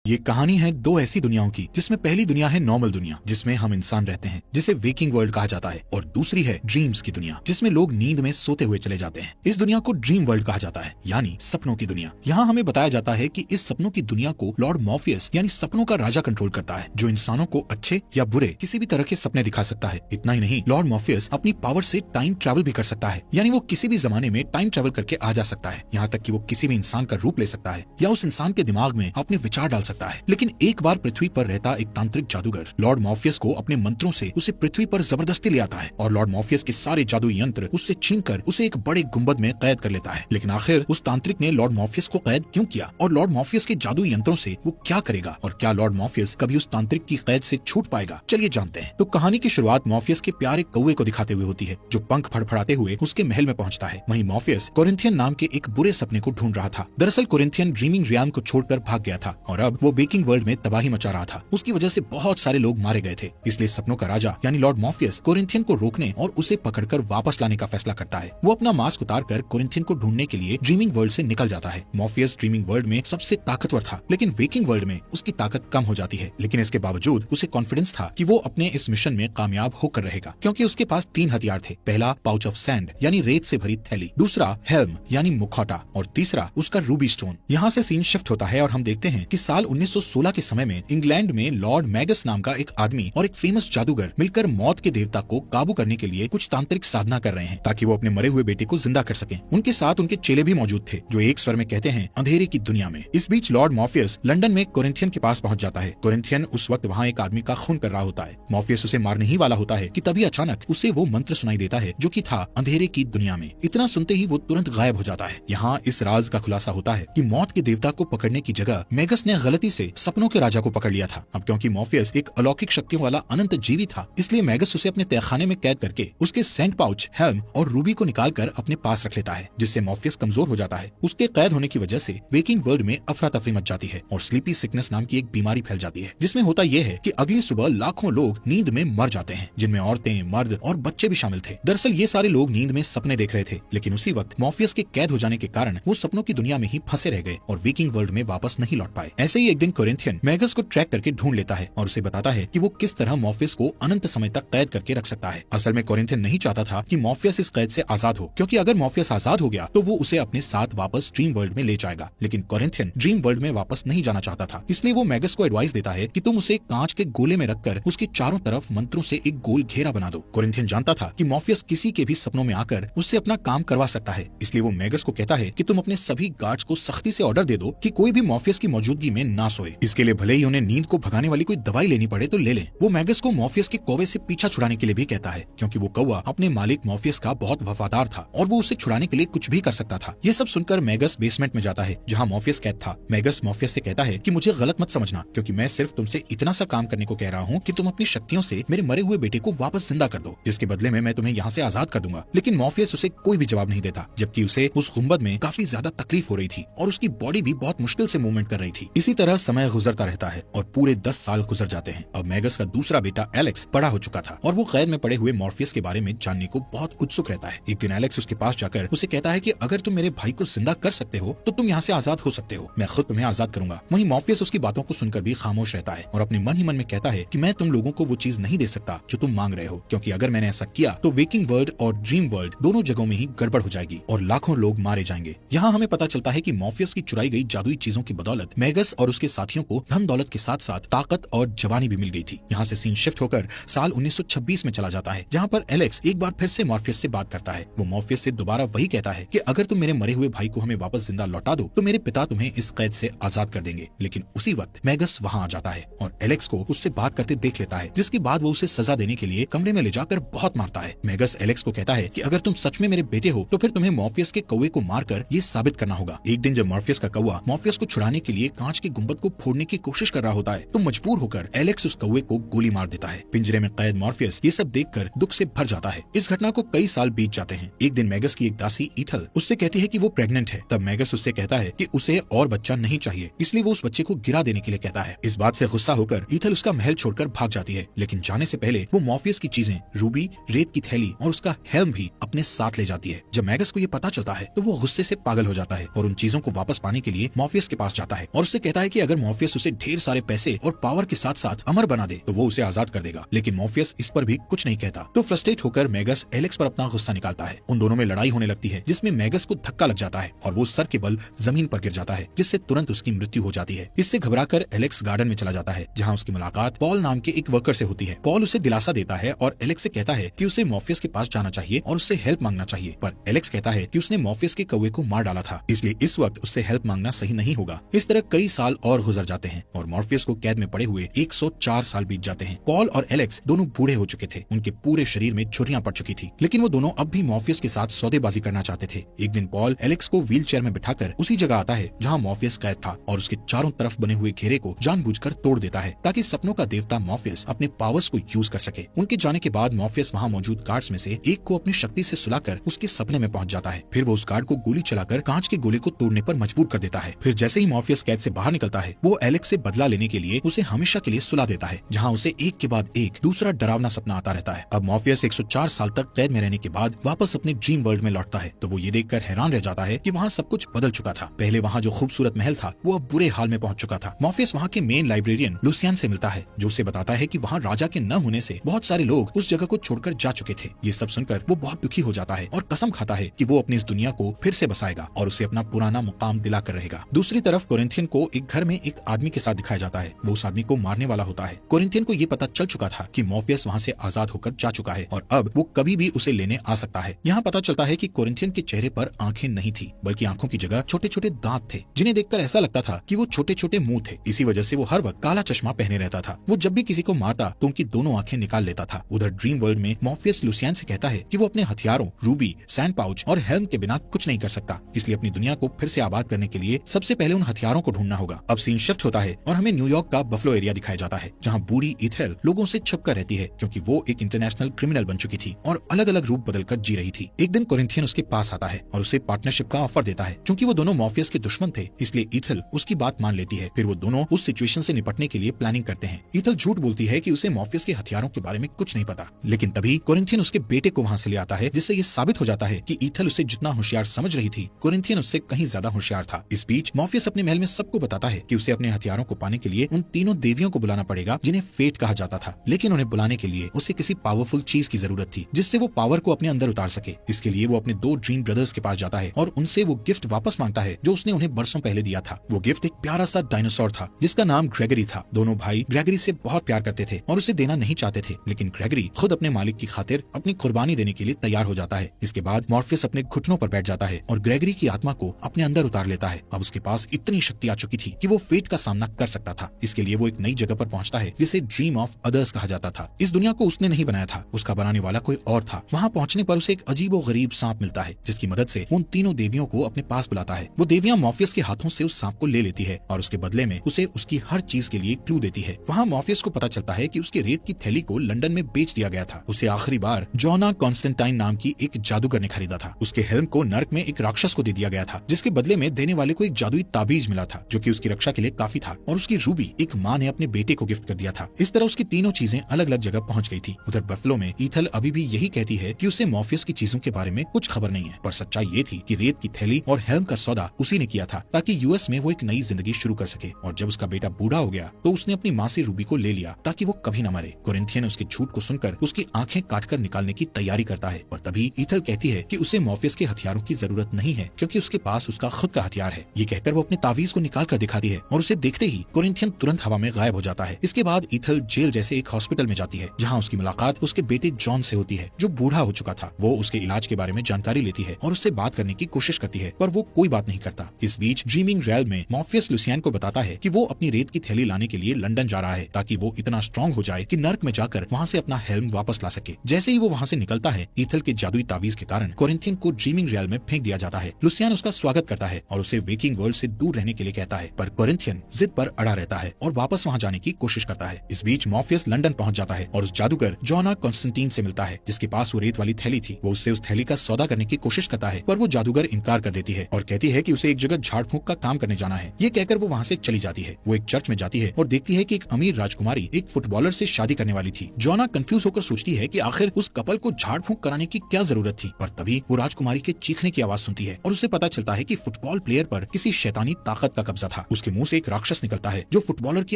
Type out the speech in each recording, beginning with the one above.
ये कहानी है दो ऐसी दुनियाओं की, जिसमें पहली दुनिया है नॉर्मल दुनिया, जिसमें हम इंसान रहते हैं, जिसे वेकिंग वर्ल्ड कहा जाता है, और दूसरी है ड्रीम्स की दुनिया, जिसमें लोग नींद में सोते हुए चले जाते हैं। इस दुनिया को ड्रीम वर्ल्ड कहा जाता है, यानी सपनों की दुनिया। यहाँ हमें बताया जाता है कि इस सपनों की दुनिया को लॉर्ड मॉर्फियस यानी सपनों का राजा कंट्रोल करता है, जो इंसानों को अच्छे या बुरे किसी भी तरह के सपने दिखा सकता है। इतना ही नहीं, लॉर्ड मॉर्फियस अपनी पावर से टाइम ट्रैवल भी कर सकता है, यानी वो किसी भी जमाने में टाइम ट्रैवल करके आ जा सकता है। यहाँ तक कि वो किसी भी इंसान का रूप ले सकता है या उस इंसान के दिमाग में अपने विचार डाल सकता है। लेकिन एक बार पृथ्वी पर रहता एक तांत्रिक जादूगर लॉर्ड मॉर्फियस को अपने मंत्रों से उसे पृथ्वी पर जबरदस्ती ले आता है, और लॉर्ड मॉर्फियस के सारे जादुई यंत्र उससे छीनकर उसे एक बड़े गुंबद में कैद कर लेता है। लेकिन आखिर उस तांत्रिक ने लॉर्ड मॉर्फियस को कैद क्यों किया, और लॉर्ड मॉर्फियस के जादुई यंत्रों से वो क्या करेगा, और क्या लॉर्ड मॉर्फियस कभी उस तांत्रिक की कैद से छूट पाएगा? चलिए जानते हैं। तो कहानी की शुरुआत मॉर्फियस के प्यारे कौवे को दिखाते हुए होती है, जो पंख फड़फड़ाते हुए उसके महल में पहुंचता है। वहीं मॉर्फियस कोरिंथियन नाम के एक बुरे सपने को ढूंढ रहा था। दरअसल कोरिंथियन ड्रीमिंग रियान को छोड़कर भाग गया था, और अब वो वेकिंग वर्ल्ड में तबाही मचा रहा था। उसकी वजह से बहुत सारे लोग मारे गए थे। इसलिए सपनों का राजा यानी लॉर्ड मॉर्फियस कोरिंथियन को रोकने और उसे पकड़कर वापस लाने का फैसला करता है। वो अपना मास्क उतारकर कोरिंथियन को ढूंढने के लिए ड्रीमिंग वर्ल्ड से निकल जाता है। मॉर्फियस ड्रीमिंग वर्ल्ड में सबसे ताकतवर था, लेकिन वेकिंग वर्ल्ड में उसकी ताकत कम हो जाती है। लेकिन इसके बावजूद उसे कॉन्फिडेंस था कि वो अपने इस मिशन में कामयाब होकर रहेगा, क्योंकि उसके पास 3 हथियार थे। पहला पाउच ऑफ सैंड यानी रेत से भरी थैली, दूसरा हेल्म यानी मुखौटा, और तीसरा उसका रूबी स्टोन। यहाँ से सीन शिफ्ट होता है और हम देखते हैं कि साल 1916 के समय में इंग्लैंड में लॉर्ड मैगस नाम का एक आदमी और एक फेमस जादूगर मिलकर मौत के देवता को काबू करने के लिए कुछ तांत्रिक साधना कर रहे हैं, ताकि वो अपने मरे हुए बेटे को जिंदा कर सकें। उनके साथ उनके चेले भी मौजूद थे, जो एक स्वर में कहते हैं अंधेरे की दुनिया में। इस बीच लॉर्ड मॉर्फियस लंदन में कोरिंथियन के पास पहुंच जाता है। कोरिंथियन उस वक्त वहाँ एक आदमी का खून कर रहा होता है। मॉर्फियस उसे मारने ही वाला होता है कि तभी अचानक उसे वो मंत्र सुनाई देता है, जो कि था अंधेरे की दुनिया में। इतना सुनते ही वो तुरंत गायब हो जाता है। यहाँ इस राज का खुलासा होता है कि मौत के देवता को पकड़ने की जगह मैगस ने गलती से सपनों के राजा को पकड़ लिया था। अब क्योंकि मॉर्फियस एक अलौकिक शक्तियों वाला अनंत जीवी था, इसलिए मैगस उसे अपने तहखाने में कैद करके उसके सेंट पाउच, हेल्म और रूबी को निकालकर अपने पास रख लेता है, जिससे मॉर्फियस कमजोर हो जाता है। उसके कैद होने की वजह से वेकिंग वर्ल्ड में अफरा तफरी मच जाती है और स्लीपी सिकनेस नाम की एक बीमारी फैल जाती है, जिसमें होता यह है कि अगली सुबह लाखों लोग नींद में मर जाते हैं, जिनमें औरतें, मर्द और बच्चे भी शामिल थे। दरअसल ये सारे लोग नींद में सपने देख रहे थे, लेकिन उसी वक्त मॉर्फियस के कैद हो जाने के कारण वो सपनों की दुनिया में ही फंसे रह गए और वेकिंग वर्ल्ड में वापस नहीं लौट पाए। ऐसे ही एक दिन कोरिंथियन मैगस को ट्रैक करके ढूंढ लेता है और उसे बताता है कि वो किस तरह मॉर्फियस को अनंत समय तक कैद करके रख सकता है। असल में कोरिंथियन नहीं चाहता था कि मॉर्फियस इस कैद से आजाद हो, क्योंकि अगर मॉर्फियस आजाद हो गया तो वो उसे अपने साथ वापस ड्रीम वर्ल्ड में ले जाएगा। लेकिन कोरिंथियन ड्रीम वर्ल्ड में वापस नहीं जाना चाहता था, इसलिए वो मैगस को एडवाइस देता है कि तुम उसे कांच के गोले में रखकर उसके चारों तरफ मंत्रों से एक गोल घेरा बना दो। कोरिंथियन जानता था कि मॉर्फियस किसी के भी सपनों में आकर उससे अपना काम करवा सकता है, इसलिए वो मैगस को कहता है कि तुम अपने सभी गार्ड्स को सख्ती से ऑर्डर दे दो कि कोई भी मॉर्फियस की मौजूदगी में ना सोए। इसके लिए भले ही उन्हें नींद को भगाने वाली कोई दवाई लेनी पड़े तो ले लें। वो मैगस को मॉर्फियस के कौवे से पीछा छुड़ाने के लिए भी कहता है, क्योंकि वो कौवा अपने मालिक मॉर्फियस का बहुत वफादार था और वो उसे छुड़ाने के लिए कुछ भी कर सकता था। ये सब सुनकर मैगस बेसमेंट में जाता है, जहाँ मॉर्फियस कैद था। मैगस मॉर्फियस से कहता है कि मुझे गलत मत समझना, क्योंकि मैं सिर्फ तुमसे इतना सा काम करने को कह रहा हूँ कि तुम अपनी शक्तियों से मेरे मरे हुए बेटे को वापस जिंदा कर दो, जिसके बदले में मैं तुम्हें यहाँ से आजाद कर दूंगा। लेकिन मॉर्फियस उसे कोई भी जवाब नहीं देता, जबकि उसे उस गुंबद में काफी ज्यादा तकलीफ हो रही थी और उसकी बॉडी भी बहुत मुश्किल से मूवमेंट कर रही थी। इसी तरह समय गुजरता रहता है और पूरे 10 साल गुजर जाते हैं। अब मैगस का दूसरा बेटा एलेक्स बड़ा हो चुका था और वो कैद में पड़े हुए मॉर्फियस के बारे में जानने को बहुत उत्सुक रहता है। एक दिन एलेक्स उसके पास जाकर उसे कहता है कि अगर तुम मेरे भाई को जिंदा कर सकते हो तो तुम यहाँ से आजाद हो सकते हो, मैं खुद तुम्हें आजाद करूंगा। वहीं मॉर्फियस उसकी बातों को सुनकर भी खामोश रहता है और अपने मन ही मन में कहता है कि मैं तुम लोगों को वो चीज नहीं दे सकता जो तुम मांग रहे हो, क्योंकि अगर मैंने ऐसा किया तो वेकिंग वर्ल्ड और ड्रीम वर्ल्ड दोनों जगहों में ही गड़बड़ हो जाएगी और लाखों लोग मारे जाएंगे। यहाँ हमें पता चलता है कि मॉर्फियस की चुराई गई जादुई चीजों की बदौलत मैगस और उसके साथियों को धन दौलत के साथ साथ ताकत और जवानी भी मिल गई थी। यहाँ से सीन शिफ्ट होकर साल 1926 में चला जाता है, जहाँ पर एलेक्स एक बार फिर से मॉर्फियस से बात करता है। वो मॉर्फियस से दोबारा वही कहता है कि अगर तुम मेरे मरे हुए भाई को हमें वापस जिंदा लौटा दो तो मेरे पिता तुम्हें इस कैद से आजाद कर देंगे। लेकिन उसी वक्त मैगस वहाँ आ जाता है और एलेक्स को उससे बात करते देख लेता है, जिसके बाद वो उसे सजा देने के लिए कमरे में ले जाकर बहुत मारता है। मैगस एलेक्स को कहता है कि अगर तुम सच में मेरे बेटे हो तो फिर तुम्हें मॉर्फियस के कौवे को मारकर ये साबित करना होगा। एक दिन जब मॉर्फियस का कौवा मॉर्फियस को छुड़ाने के लिए कांच के गुंबद को फोड़ने की कोशिश कर रहा होता है तो मजबूर होकर एलेक्स उस कौवे को गोली मार देता है। पिंजरे में कैद मॉर्फियस ये सब देखकर दुख से भर जाता है। इस घटना को कई साल बीत जाते हैं। एक दिन मैगस की एक दासी ईथल उससे कहती है कि वो प्रेग्नेंट है। तब मैगस उससे कहता है कि उसे और बच्चा नहीं चाहिए, इसलिए वो उस बच्चे को गिरा देने के लिए कहता है। इस बात से गुस्सा होकर ईथल उसका महल छोड़कर भाग जाती है, लेकिन जाने से पहले वो मॉर्फियस की चीजें, रूबी, रेत की थैली और उसका हेल्म भी अपने साथ ले जाती है। जब मैगस को ये पता चलता है तो वो गुस्से से पागल हो जाता है और उन चीजों को वापस पाने के लिए मॉर्फियस के पास जाता है और उससे कहता है कि अगर मॉर्फियस उसे ढेर सारे पैसे और पावर के साथ साथ अमर बना दे तो वो उसे आजाद कर देगा। लेकिन मॉर्फियस इस पर भी कुछ नहीं कहता। तो फ्रस्ट्रेट होकर मैगस एलेक्स पर अपना गुस्सा निकालता है। उन दोनों में लड़ाई होने लगती है जिसमें मैगस को धक्का लग जाता है और वो सर के बल जमीन पर गिर जाता है, जिससे तुरंत उसकी मृत्यु हो जाती है। इससे घबराकर एलेक्स गार्डन में चला जाता है जहाँ उसकी मुलाकात पॉल नाम के एक वर्कर से होती है। पॉल उसे दिलासा देता है और एलेक्स से कहता है कि उसे मॉर्फियस के पास जाना चाहिए और उससे हेल्प मांगना चाहिए, पर एलेक्स कहता है कि उसने मॉर्फियस के कौवे को मार डाला था, इसलिए इस वक्त उससे हेल्प मांगना सही नहीं होगा। इस तरह कई साल और गुजर जाते हैं और मॉर्फियस को कैद में पड़े हुए 104 साल बीत जाते हैं। पॉल और एलेक्स दोनों बूढ़े हो चुके थे, उनके पूरे शरीर में झुर्रियां पड़ चुकी थी, लेकिन वो दोनों अब भी मॉर्फियस के साथ सौदेबाजी करना चाहते थे। एक दिन पॉल एलेक्स को व्हील चेयर में बिठाकर उसी जगह आता है जहाँ मॉर्फियस कैद था और उसके चारों तरफ बने हुए घेरे को जानबूझकर तोड़ देता है ताकि सपनों का देवता मॉर्फियस अपने पावर्स को यूज कर सके। उनके जाने के बाद मॉर्फियस वहाँ मौजूद गार्ड्स में से एक को अपनी शक्ति से सुलाकर उसके सपने में पहुंच जाता है। फिर वो उस गार्ड को गोली चलाकर कांच के गोले को तोड़ने पर मजबूर कर देता है। फिर जैसे ही मॉर्फियस कैद से बाहर निकलता है वो एलेक्स से बदला लेने के लिए उसे हमेशा के लिए सुला देता है, जहाँ उसे एक के बाद एक दूसरा डरावना सपना आता रहता है। अब मॉर्फियस 104 साल तक कैद में रहने के बाद वापस अपने ड्रीम वर्ल्ड में लौटता है तो वो ये देखकर हैरान रह जाता है कि वहाँ सब कुछ बदल चुका था। पहले वहाँ जो खूबसूरत महल था वो अब बुरे हाल में पहुंच चुका था। मॉर्फियस वहाँ के मेन लाइब्रेरियन लुसियन से मिलता है जो उसे बताता है कि वहाँ राजा के न होने से बहुत सारे लोग उस जगह को छोड़कर जा चुके थे। ये सब सुनकर वो बहुत दुखी हो जाता है और कसम खाता है कि वो अपनी इस दुनिया को फिर से बसाएगा और उसे अपना पुराना मुकाम दिलाकर रहेगा। दूसरी तरफ कोरिंथियन को एक घर में एक आदमी के साथ दिखाया जाता है। वो उस आदमी को मारने वाला होता है। कोरिंथियन को ये पता चल चुका था कि मॉर्फियस वहाँ से आजाद होकर जा चुका है और अब वो कभी भी उसे लेने आ सकता है। यहाँ पता चलता है कि कोरिंथियन के चेहरे पर आंखें नहीं थी, बल्कि आंखों की जगह छोटे छोटे दांत थे, जिन्हें देखकर ऐसा लगता था कि वो छोटे छोटे मुंह थे। इसी वजह से वो हर वक्त काला चश्मा पहने रहता था। वो जब भी किसी को मारता तो उनकी दोनों आंखें निकाल लेता था। उधर ड्रीम वर्ल्ड में मॉर्फियस लुसियन से कहता है कि वो अपने हथियारों रूबी, सैंड पाउच और हेल्म के बिना कुछ नहीं कर सकता, इसलिए अपनी दुनिया को फिर से आबाद करने के लिए सबसे पहले उन हथियारों को ढूंढना होगा। अब सीन शिफ्ट होता है और हमें न्यूयॉर्क का बफलो एरिया दिखाया जाता है जहाँ बूढ़ी इथेल लोगों से छुपकर रहती है क्योंकि वो एक इंटरनेशनल क्रिमिनल बन चुकी थी और अलग अलग रूप बदलकर जी रही थी। एक दिन कोरिंथियन उसके पास आता है और उसे पार्टनरशिप का ऑफर देता है। क्योंकि वो दोनों मॉर्फियस के दुश्मन थे इसलिए इथेल उसकी बात मान लेती है। फिर वो दोनों उस सिचुएशन से निपटने के लिए प्लानिंग करते हैं। इथेल झूठ बोलती है कि उसे मॉर्फियस के हथियारों के बारे में कुछ नहीं पता, लेकिन तभी कोरिंथियन उसके बेटे को वहाँ से ले आता है जिससे ये साबित हो जाता है कि इथेल उसे जितना होशियार समझ रही थी कोरिंथियन उससे कहीं ज्यादा होशियार था। इस बीच मॉर्फियस अपने महल में सबको बताता है कि उसे अपने हथियारों को पाने के लिए उन तीनों देवियों को बुलाना पड़ेगा जिन्हें फेट कहा जाता था, लेकिन उन्हें बुलाने के लिए उसे किसी पावरफुल चीज की जरूरत थी जिससे वो पावर को अपने अंदर उतार सके। इसके लिए वो अपने 2 ड्रीम ब्रदर्स के पास जाता है और उनसे वो गिफ्ट वापस मांगता है जो उसने उन्हें बरसों पहले दिया था। वो गिफ्ट एक प्यारा सा डायनासोर था जिसका नाम ग्रेगरी था। दोनों भाई ग्रेगरी से बहुत प्यार करते थे और उसे देना नहीं चाहते थे, लेकिन ग्रेगरी खुद अपने मालिक की खातिर अपनी कुर्बानी देने के लिए तैयार हो जाता है। इसके बाद मॉर्फियस अपने घुटनों पर बैठ जाता है और ग्रेगरी की आत्मा को अपने अंदर उतार लेता है। अब उसके पास इतनी शक्ति आ चुकी थी कि वो फेट का सामना कर सकता था। इसके लिए वो एक नई जगह पर पहुंचता है जिसे ड्रीम ऑफ अदर्स कहा जाता था। इस दुनिया को उसने नहीं बनाया था, उसका बनाने वाला कोई और था। वहाँ पहुंचने पर उसे एक अजीबो गरीब सांप मिलता है जिसकी मदद से उन तीनों देवियों को अपने पास बुलाता है। वो देवियां मॉर्फियस के हाथों से उस सांप को ले लेती है और उसके बदले में उसे उसकी हर चीज के लिए क्लू देती है। वहाँ मॉर्फियस को पता चलता है कि उसके रेत की थैली को लंदन में बेच दिया गया था। उसे आखिरी बार जोना कॉन्स्टेंटाइन नाम की एक जादूगर ने खरीदा था। उसके हेल्म को नर्क में एक राक्षस को दे दिया गया था जिसके बदले में देने वाले को एक जादुई ताबीज मिला था जो कि उसकी रक्षा के लिए काफी था, और उसकी रूबी एक माँ ने अपने बेटे को गिफ्ट कर दिया था। इस तरह उसकी तीनों चीजें अलग अलग जगह पहुंच गई थी। उधर बफलो में ईथल अभी भी यही कहती है कि उसे मॉर्फियस की चीजों के बारे में कुछ खबर नहीं है, पर सच्चाई ये थी कि रेत की थैली और हेल्म का सौदा उसी ने किया था ताकि यूएस में वो एक नई जिंदगी शुरू कर सके। और जब उसका बेटा बूढ़ा हो गया तो उसने अपनी माँ से रूबी को ले लिया ताकि वो कभी न मरे। कोरिंथियन उसके झूठ को सुनकर उसकी आंखें काटकर निकालने की तैयारी करता है, और तभी ईथल कहती है कि उसे मॉर्फियस के हथियारों की जरूरत नहीं है क्योंकि उसके पास उसका खुद का हथियार है। ये कहकर वो अपने तावीज को निकाल कर दिखाती है और उसे देखते ही कोरिंथियन तुरंत हवा में गायब हो जाता है। इसके बाद ईथल जेल जैसे एक हॉस्पिटल में जाती है जहाँ उसकी मुलाकात उसके बेटे जॉन से होती है जो बूढ़ा हो चुका था। वो उसके इलाज के बारे में जानकारी लेती है और उससे बात करने की कोशिश करती है, पर वो कोई बात नहीं करता। इस बीच ड्रीमिंग रैल में मॉर्फियस लुसियन को बताता है कि वो अपनी रेत की थैली लाने के लिए लंदन जा रहा है ताकि वो इतना स्ट्रॉन्ग हो जाए कि नर्क में जाकर वहाँ से अपना हेल्म वापस ला सके। जैसे ही वो वहाँ से निकलता है ईथल के जादुई तावीज के कारण कोरिंथियन को ड्रीमिंग रैल में फेंक दिया जाता है। लुसियन उसका स्वागत करता है और उसे वेकिंग वर्ल्ड से दूर रहने के लिए कहता है, पर कोरिंथियन जिद पर अड़ा रहता है और वापस वहाँ जाने की कोशिश करता है। इस बीच मॉर्फियस लंदन पहुँच जाता है और उस जादूगर जोना कॉन्स्टेंटाइन से मिलता है जिसके पास वो रेत वाली थैली थी। वो उससे उस थैली का सौदा करने की कोशिश करता है, पर वो जादूगर इनकार कर देती है और कहती है कि उसे एक जगह झाड़ फूंक का काम करने जाना है। ये कहकर वो वहाँ से चली जाती है। वो एक चर्च में जाती है और देखती है कि एक अमीर राजकुमारी एक फुटबॉलर से शादी करने वाली थी। जोना कंफ्यूज होकर सोचती है कि आखिर उस कपल को झाड़ फूंक कराने की क्या जरूरत थी, पर तभी वो राजकुमारी के चीखने की आवाज सुनती है और उसे पता चलता है कि फुटबॉल प्लेयर पर किसी शैतानी ताकत का कब्जा था। उसके उसके मुंह से एक राक्षस निकलता है जो फुटबॉलर की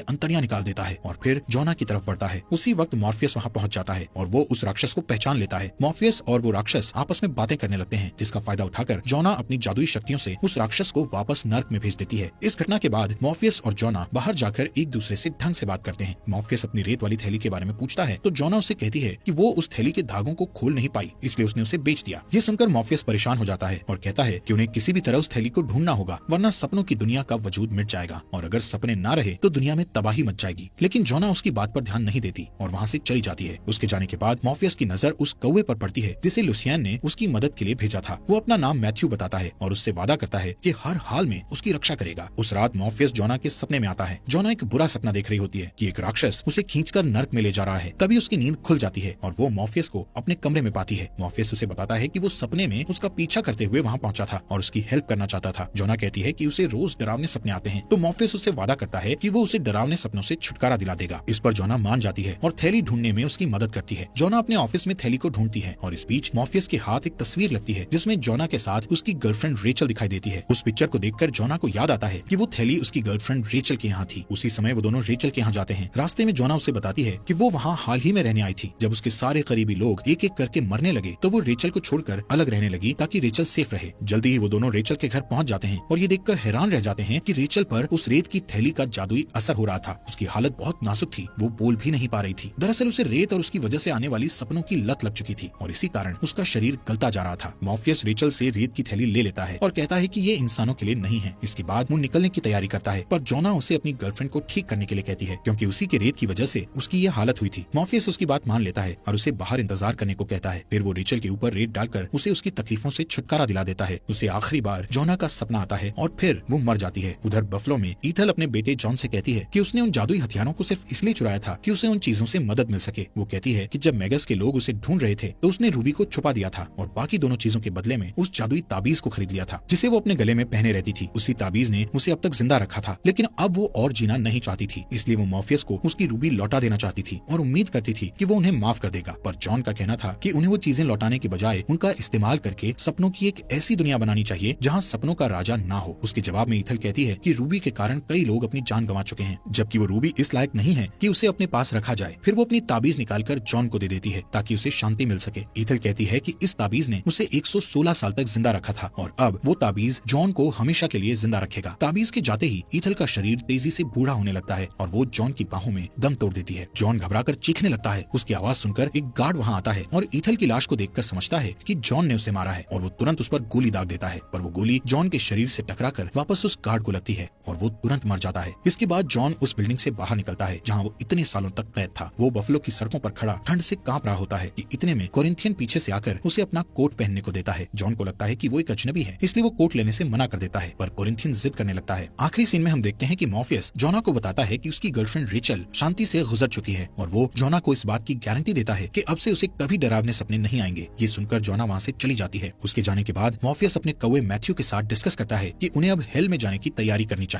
अंतड़ियां निकाल देता है और फिर जोना की तरफ बढ़ता है। उसी वक्त मॉर्फियस वहां पहुंच जाता है और वो उस राक्षस को पहचान लेता है। मॉर्फियस और वो राक्षस आपस में बातें करने लगते हैं, जिसका फायदा उठाकर जोना अपनी जादुई शक्तियों से उस राक्षस को वापस नर्क में भेज देती है। इस घटना के बाद मॉर्फियस और जोना बाहर जाकर एक दूसरे से ढंग से बात करते हैं। मॉर्फियस अपनी रेत वाली थैली के बारे में पूछता है तो जोना उसे कहती है कि वो उस थैली के धागों को खोल नहीं पाई, इसलिए उसने उसे बेच दिया। ये सुनकर मॉर्फियस परेशान हो जाता है और कहता है कि उन्हें किसी भी तरह उस थैली को ढूंढना होगा, वरना सपनों की दुनिया का वजूद मिट जाएगा और अगर सपने ना रहे तो दुनिया में तबाही मच जाएगी। लेकिन जोना उसकी बात पर ध्यान नहीं देती और वहाँ से चली जाती है। उसके जाने के बाद मॉर्फियस की नजर उस कौवे पर पड़ती है जिसे लुसियन ने उसकी मदद के लिए भेजा था। वो अपना नाम मैथ्यू बताता है और उससे वादा करता है कि हर हाल में उसकी रक्षा करेगा। उस रात मॉर्फियस जोना के सपने में आता है। जोना एक बुरा सपना देख रही होती है कि एक राक्षस उसे खींचकर नर्क में ले जा रहा है। तभी उसकी नींद खुल जाती है और वो मॉर्फियस को अपने कमरे में पाती है। मॉर्फियस उसे बताता है कि वो सपने में उसका पीछा करते हुए वहाँ पहुंचा था और उसकी हेल्प करना चाहता था। जोना कहती है कि उसे रोज डरावने सपने आते हैं, तो मॉर्फियस उससे वादा करता है कि वो उसे डरावने सपनों से छुटकारा दिला देगा। इस पर जोना मान जाती है और थैली ढूंढने में उसकी मदद करती है। जोना अपने ऑफिस में थैली को ढूंढती है और इस बीच मॉर्फियस के हाथ एक तस्वीर लगती है जिसमें जोना के साथ उसकी गर्लफ्रेंड रेचल दिखाई देती है। उस पिक्चर को देखकर जोना को याद आता है कि वो थैली उसकी गर्लफ्रेंड रेचल के यहाँ थी। उसी समय वो दोनों रेचल के यहाँ जाते हैं। रास्ते में जोना उसे बताती है कि वो वहाँ हाल ही में रहने आई थी। जब उसके सारे करीबी लोग एक एक करके मरने लगे तो वो रेचल को छोड़कर अलग रहने लगी ताकि रेचल सेफ रहे। जल्दी ही वो दोनों रेचल के घर पहुंच जाते हैं और ये देखकर हैरान रह जाते हैं कि रेचल पर उस रेत की थैली का जादुई असर हो रहा था। उसकी हालत बहुत नाजुक थी, वो बोल भी नहीं पा रही थी। दरअसल उसे रेत और उसकी वजह से आने वाली सपनों की लत लग चुकी थी और इसी कारण उसका शरीर गलता जा रहा था। मॉर्फियस रेचल से रेत की थैली ले लेता है और कहता है कि ये इंसानों के लिए नहीं है। इसके बाद वो निकलने की तैयारी करता है, पर जोना उसे अपनी गर्लफ्रेंड को ठीक करने के लिए कहती है क्योंकि उसी के रेत की वजह से उसकी ये हालत हुई थी। मॉर्फियस उसकी बात मान लेता है और उसे बाहर इंतजार करने को कहता है। फिर वो रेचल के ऊपर रेत डालकर उसे उसकी तकलीफों से छुटकारा दिला देता है। उसे आखिरी बार जोना का सपना आता है और फिर वो मर जाती है। उधर बफलो में ईथल अपने बेटे जॉन से कहती है कि उसने उन जादुई हथियारों को सिर्फ इसलिए चुराया था कि उसे उन चीजों से मदद मिल सके। वो कहती है कि जब मेगस के लोग उसे ढूंढ रहे थे तो उसने रूबी को छुपा दिया था और बाकी दोनों चीजों के बदले में उस जादुई ताबीज को खरीद लिया था जिसे वो अपने गले में पहने रहती थी। उसी ताबीज ने उसे अब तक जिंदा रखा था, लेकिन अब वो और जीना नहीं चाहती थी, इसलिए वो मॉर्फियस को उसकी रूबी लौटा देना चाहती थी और उम्मीद करती थी कि वो उन्हें माफ कर देगा। पर जॉन का कहना था कि उन्हें वो चीजें लौटाने के बजाय उनका इस्तेमाल करके सपनों की एक ऐसी दुनिया बनानी चाहिए जहाँ सपनों का राजा ना हो। उसके जवाब में ईथल कहती है कि रूबी के कारण कई लोग अपनी जान गंवा चुके हैं, जबकि वो रूबी इस लायक नहीं है कि उसे अपने पास रखा जाए। फिर वो अपनी ताबीज निकालकर जॉन को दे देती है ताकि उसे शांति मिल सके। ईथल कहती है कि इस ताबीज ने उसे 116 साल तक जिंदा रखा था और अब वो ताबीज जॉन को हमेशा के लिए जिंदा रखेगा। ताबीज के जाते ही ईथल का शरीर तेजी से बूढ़ा होने लगता है और वो जॉन की बाहों में दम तोड़ देती है। जॉन घबराकर चीखने लगता है। उसकी आवाज सुनकर एक गार्ड वहाँ आता है और ईथल की लाश को देखकर समझता है कि जॉन ने उसे मारा है और वो तुरंत उस पर गोली दाग देता है, पर वो गोली जॉन के शरीर से टकराकर वापस उस गार्ड को लगती है और वो तुरंत मर जाता है। इसके बाद जॉन उस बिल्डिंग से बाहर निकलता है जहाँ वो इतने सालों तक कैद था। वो बफलो की सड़कों पर खड़ा ठंड से कांप रहा होता है कि इतने में कोरिंथियन पीछे से आकर उसे अपना कोट पहनने को देता है। जॉन को लगता है कि वो एक अजनबी है, इसलिए वो कोट लेने से मना कर देता है, पर कोरिंथियन जिद करने लगता है। आखिरी सीन में हम देखते हैं कि मॉर्फियस जोना को बताता है कि उसकी गर्लफ्रेंड रेचल शांति से गुजर चुकी है और वो जोना को इस बात की गारंटी देता है कि अब से उसे कभी डरावने सपने नहीं आएंगे। ये सुनकर जोना वहाँ से चली जाती है। उसके जाने के बाद मॉर्फियस अपने कौवे मैथ्यू के साथ डिस्कस करता है कि उन्हें अब हेल में जाने की तैयारी करनी चाहिए।